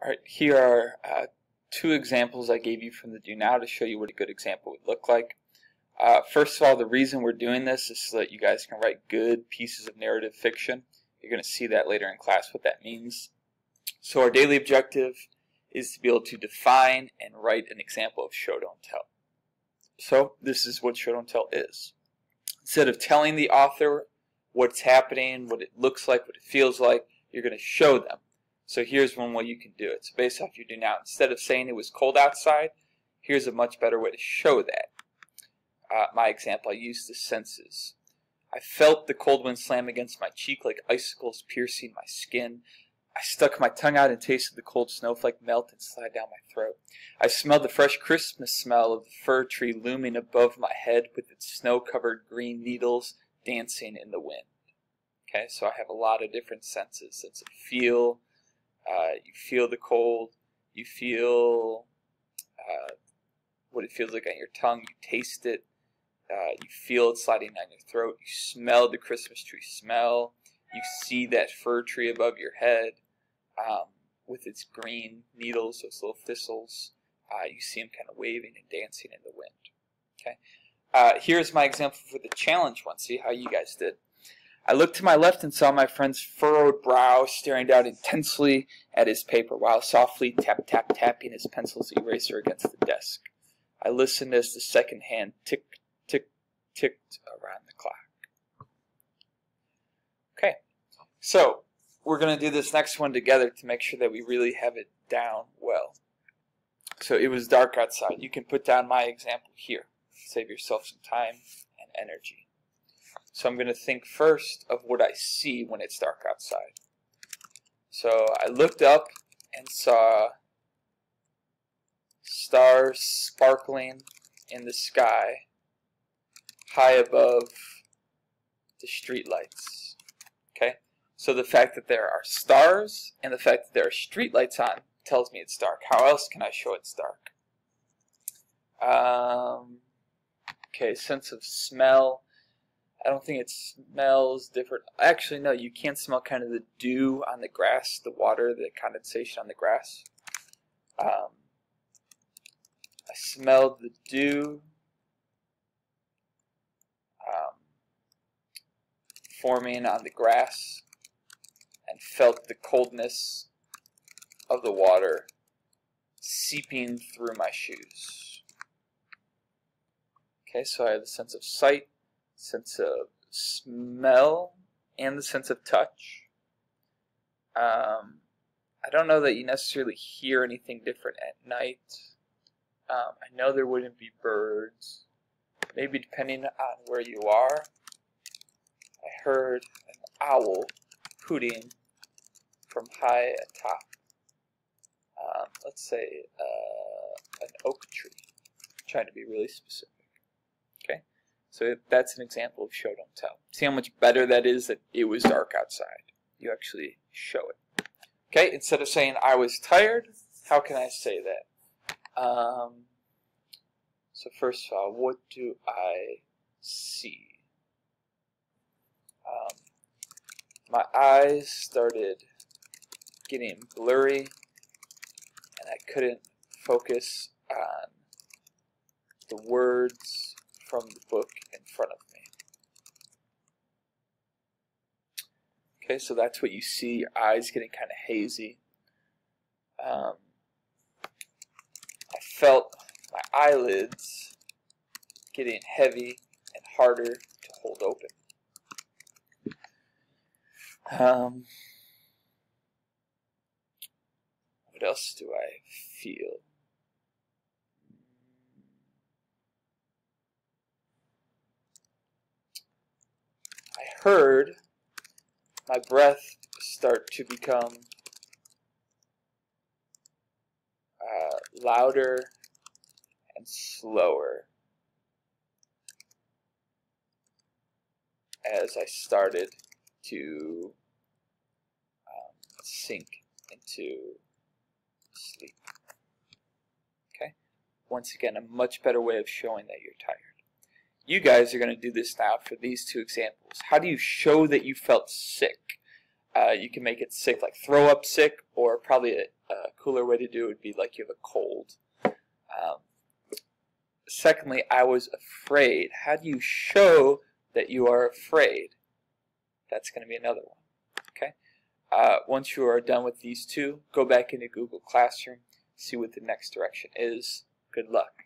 All right, here are two examples I gave you from the Do Now to show you what a good example would look like. First of all, the reason we're doing this is so that you guys can write good pieces of narrative fiction. You're going to see that later in class, what that means. So our daily objective is to be able to define and write an example of show, don't tell. So this is what show, don't tell is. Instead of telling the author what's happening, what it looks like, what it feels like, you're going to show them. So here's one way you can do it. So based off your Do Now, instead of saying it was cold outside, here's a much better way to show that. My example, I used the senses. I felt the cold wind slam against my cheek like icicles piercing my skin. I stuck my tongue out and tasted the cold snowflake melt and slide down my throat. I smelled the fresh Christmas smell of the fir tree looming above my head with its snow-covered green needles dancing in the wind. Okay, so I have a lot of different senses. Sense of feel. You feel the cold. You feel what it feels like on your tongue. You taste it. You feel it sliding down your throat. You smell the Christmas tree smell. You see that fir tree above your head with its green needles, those little thistles. You see them kind of waving and dancing in the wind. Okay. Here's my example for the challenge one. See how you guys did. I looked to my left and saw my friend's furrowed brow staring down intensely at his paper while softly tapping his pencil's eraser against the desk. I listened as the second hand ticked around the clock. Okay, so we're going to do this next one together to make sure that we really have it down well. So it was dark outside. You can put down my example here. Save yourself some time and energy. So I'm going to think first of what I see when it's dark outside. So I looked up and saw stars sparkling in the sky high above the street lights. Okay? So the fact that there are stars and the fact that there are street lights on tells me it's dark. How else can I show it's dark? Okay, sense of smell. I don't think it smells different. Actually, no, you can smell kind of the dew on the grass, the water, the condensation on the grass. I smelled the dew forming on the grass and felt the coldness of the water seeping through my shoes. Okay, so I have the sense of sight, sense of smell, and the sense of touch. I don't know that you necessarily hear anything different at night. I know there wouldn't be birds. Maybe depending on where you are. I heard an owl hooting from high atop. Let's say an oak tree. I'm trying to be really specific. Okay, so that's an example of show, don't tell. See how much better that is that it was dark outside. You actually show it. Okay, instead of saying I was tired, how can I say that? So first of all, what do I see? My eyes started getting blurry and I couldn't focus on the words from the book in front of me. Okay, so that's what you see, your eyes getting kind of hazy. I felt my eyelids getting heavy and harder to hold open. What else do I feel? I heard my breath start to become louder and slower as I started to sink into sleep. Okay? Once again, a much better way of showing that you're tired. You guys are going to do this now for these two examples. How do you show that you felt sick? You can make it sick, like throw up sick, or probably A cooler way to do it would be like you have a cold. Secondly, I was afraid. How do you show that you are afraid? That's going to be another one. Okay. Once you are done with these two, go back into Google Classroom, see what the next direction is. Good luck.